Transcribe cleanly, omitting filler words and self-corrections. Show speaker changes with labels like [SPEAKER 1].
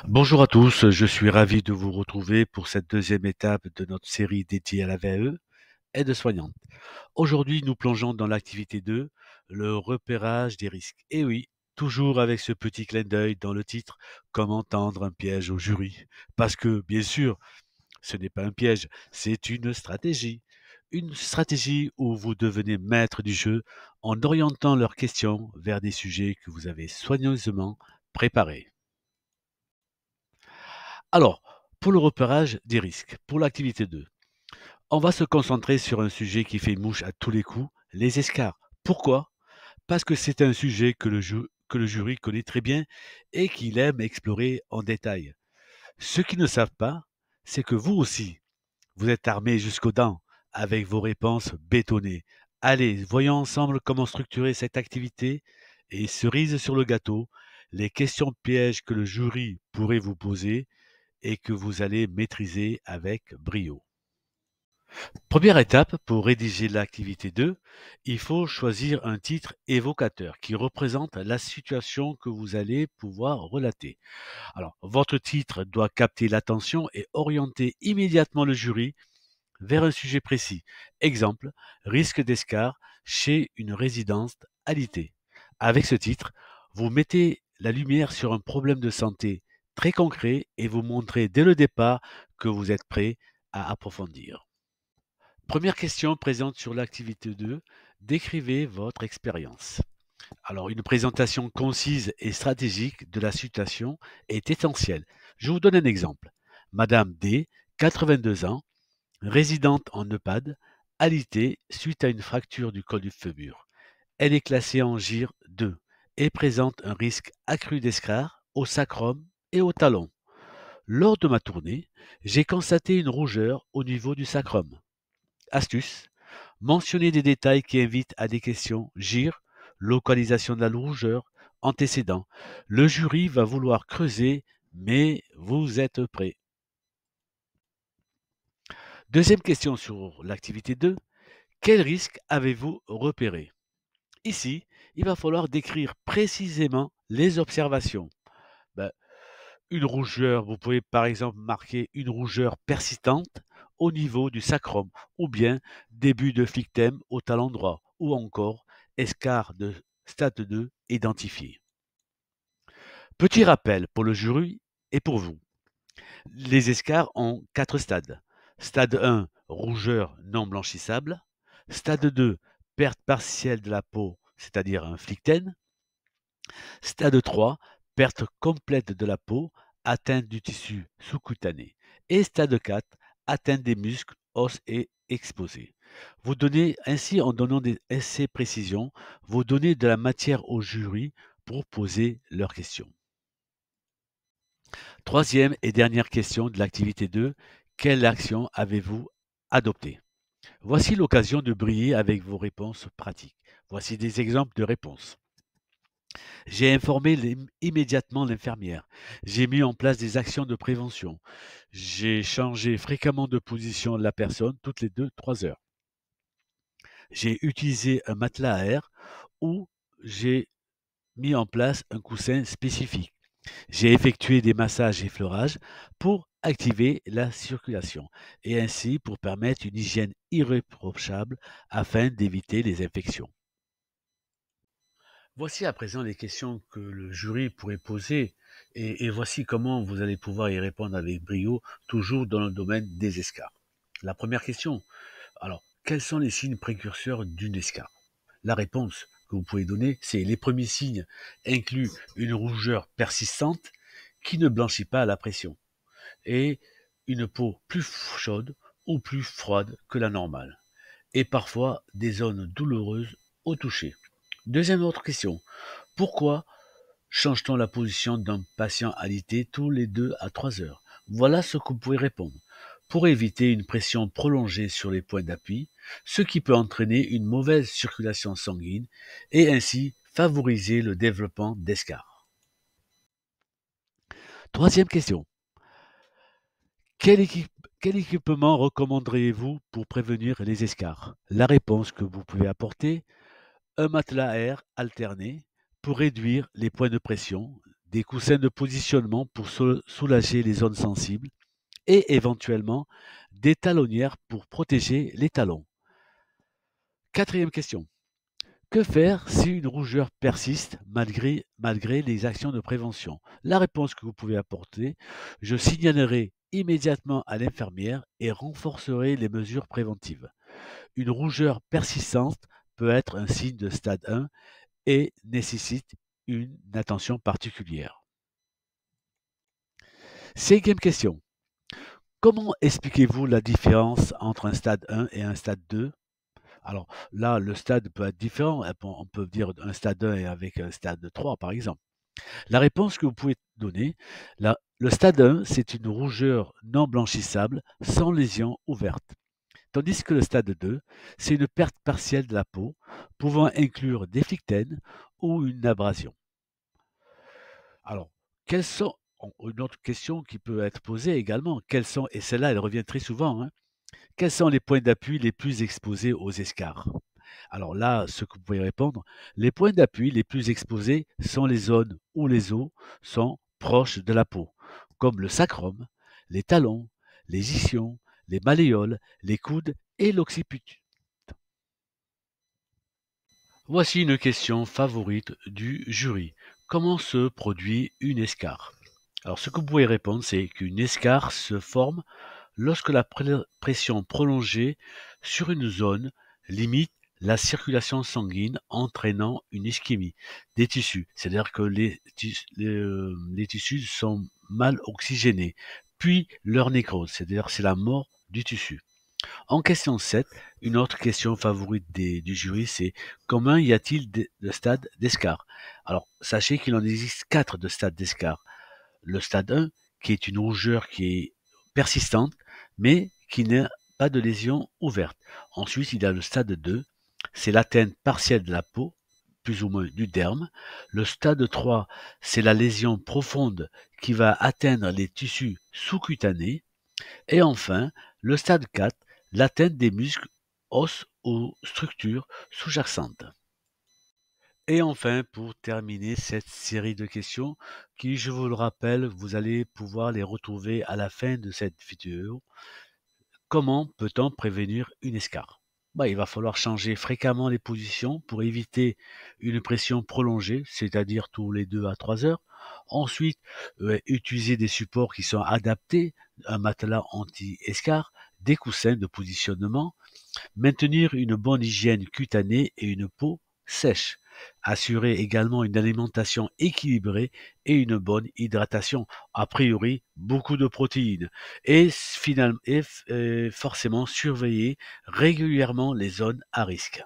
[SPEAKER 1] Bonjour à tous, je suis ravi de vous retrouver pour cette deuxième étape de notre série dédiée à la VAE, aide-soignante. Aujourd'hui, nous plongeons dans l'activité 2, le repérage des risques. Et oui, toujours avec ce petit clin d'œil dans le titre, comment tendre un piège au jury. Parce que, bien sûr, ce n'est pas un piège, c'est une stratégie. Une stratégie où vous devenez maître du jeu en orientant leurs questions vers des sujets que vous avez soigneusement préparés. Alors, pour le repérage des risques, pour l'activité 2, on va se concentrer sur un sujet qui fait mouche à tous les coups, les escarres. Pourquoi? Parce que c'est un sujet que le jury connaît très bien et qu'il aime explorer en détail. Ceux qui ne savent pas, c'est que vous aussi, vous êtes armés jusqu'aux dents avec vos réponses bétonnées. Allez, voyons ensemble comment structurer cette activité et cerise sur le gâteau, les questions pièges que le jury pourrait vous poser et que vous allez maîtriser avec brio. Première étape pour rédiger l'activité 2, il faut choisir un titre évocateur qui représente la situation que vous allez pouvoir relater. Alors, votre titre doit capter l'attention et orienter immédiatement le jury vers un sujet précis. Exemple, risque d'escar chez une résidence alitée. Avec ce titre, vous mettez la lumière sur un problème de santé très concret et vous montrez dès le départ que vous êtes prêt à approfondir. Première question présente sur l'activité 2. Décrivez votre expérience. Alors, une présentation concise et stratégique de la situation est essentielle. Je vous donne un exemple. Madame D, 82 ans, résidente en EHPAD, alitée suite à une fracture du col du fémur. Elle est classée en GIR 2 et présente un risque accru d'escarre au sacrum et au talon. Lors de ma tournée, j'ai constaté une rougeur au niveau du sacrum. Astuce, mentionnez des détails qui invitent à des questions GIR, localisation de la rougeur, antécédents. Le jury va vouloir creuser, mais vous êtes prêt. Deuxième question sur l'activité 2. Quel risque avez-vous repéré? Ici, il va falloir décrire précisément les observations. Ben, une rougeur, vous pouvez par exemple marquer une rougeur persistante au niveau du sacrum, ou bien début de flictème au talon droit, ou encore escar de stade 2 identifié. Petit rappel pour le jury et pour vous. Les escars ont 4 stades. Stade 1, rougeur non blanchissable. Stade 2, perte partielle de la peau, c'est-à-dire un flictène. Stade 3, perte complète de la peau, atteinte du tissu sous-cutané. Et stade 4, atteinte des muscles, os et exposés. Vous donnez ainsi, en donnant ces précisions, vous donnez de la matière au jury pour poser leurs questions. Troisième et dernière question de l'activité 2, quelle action avez-vous adoptée? Voici l'occasion de briller avec vos réponses pratiques. Voici des exemples de réponses. J'ai informé immédiatement l'infirmière. J'ai mis en place des actions de prévention. J'ai changé fréquemment de position de la personne toutes les 2-3 heures. J'ai utilisé un matelas à air ou j'ai mis en place un coussin spécifique. J'ai effectué des massages et fleurages pour activer la circulation et ainsi pour permettre une hygiène irréprochable afin d'éviter les infections. Voici à présent les questions que le jury pourrait poser et voici comment vous allez pouvoir y répondre avec brio, toujours dans le domaine des escarres. La première question, alors, quels sont les signes précurseurs d'une escarre? La réponse que vous pouvez donner, c'est les premiers signes incluent une rougeur persistante qui ne blanchit pas à la pression et une peau plus chaude ou plus froide que la normale et parfois des zones douloureuses au toucher. Deuxième autre question, pourquoi change-t-on la position d'un patient alité tous les 2 à 3 heures? Voilà ce que vous pouvez répondre. Pour éviter une pression prolongée sur les points d'appui, ce qui peut entraîner une mauvaise circulation sanguine et ainsi favoriser le développement d'escarres. Troisième question. Quel, quel équipement recommanderiez-vous pour prévenir les escarres? La réponse que vous pouvez apporter, un matelas à air alterné pour réduire les points de pression, des coussins de positionnement pour soulager les zones sensibles et éventuellement des talonnières pour protéger les talons. Quatrième question. Que faire si une rougeur persiste malgré les actions de prévention? La réponse que vous pouvez apporter, je signalerai immédiatement à l'infirmière et renforcerai les mesures préventives. Une rougeur persistante peut être un signe de stade 1 et nécessite une attention particulière. Cinquième question. Comment expliquez-vous la différence entre un stade 1 et un stade 2? Alors là, le stade peut être différent. On peut dire un stade 1 et avec un stade 3, par exemple. La réponse que vous pouvez donner, le stade 1, c'est une rougeur non blanchissable, sans lésion ouverte. Tandis que le stade 2, c'est une perte partielle de la peau, pouvant inclure des phlyctènes ou une abrasion. Alors, quelles sont, une autre question qui peut être posée également, et celle-là, elle revient très souvent, hein, quels sont les points d'appui les plus exposés aux escarres? Alors là, ce que vous pouvez répondre, les points d'appui les plus exposés sont les zones où les os sont proches de la peau, comme le sacrum, les talons, les ischions, les malléoles, les coudes et l'occiput. Voici une question favorite du jury. Comment se produit une escarre? Alors ce que vous pouvez répondre, c'est qu'une escarre se forme lorsque la pression prolongée sur une zone limite la circulation sanguine entraînant une ischémie des tissus, c'est-à-dire que les tissus sont mal oxygénés, puis leur nécrose, c'est-à-dire c'est la mort du tissu. En question 7, une autre question favorite du jury, c'est combien y a-t-il de stades d'escarre? Alors, sachez qu'il en existe 4 de stades d'escarre. Le stade 1, qui est une rougeur qui est persistante, mais qui n'a pas de lésion ouverte. Ensuite, il y a le stade 2, c'est l'atteinte partielle de la peau, plus ou moins du derme. Le stade 3, c'est la lésion profonde qui va atteindre les tissus sous-cutanés. Et enfin, le stade 4, l'atteinte des muscles, os ou structures sous-jacentes. Et enfin, pour terminer cette série de questions, qui, je vous le rappelle, vous allez pouvoir les retrouver à la fin de cette vidéo. Comment peut-on prévenir une escarre? Il va falloir changer fréquemment les positions pour éviter une pression prolongée, c'est-à-dire tous les 2 à 3 heures. Ensuite, utiliser des supports qui sont adaptés, un matelas anti-escarre, des coussins de positionnement, maintenir une bonne hygiène cutanée et une peau sèche. Assurer également une alimentation équilibrée et une bonne hydratation. A priori, beaucoup de protéines. Et finalement, forcément surveiller régulièrement les zones à risque.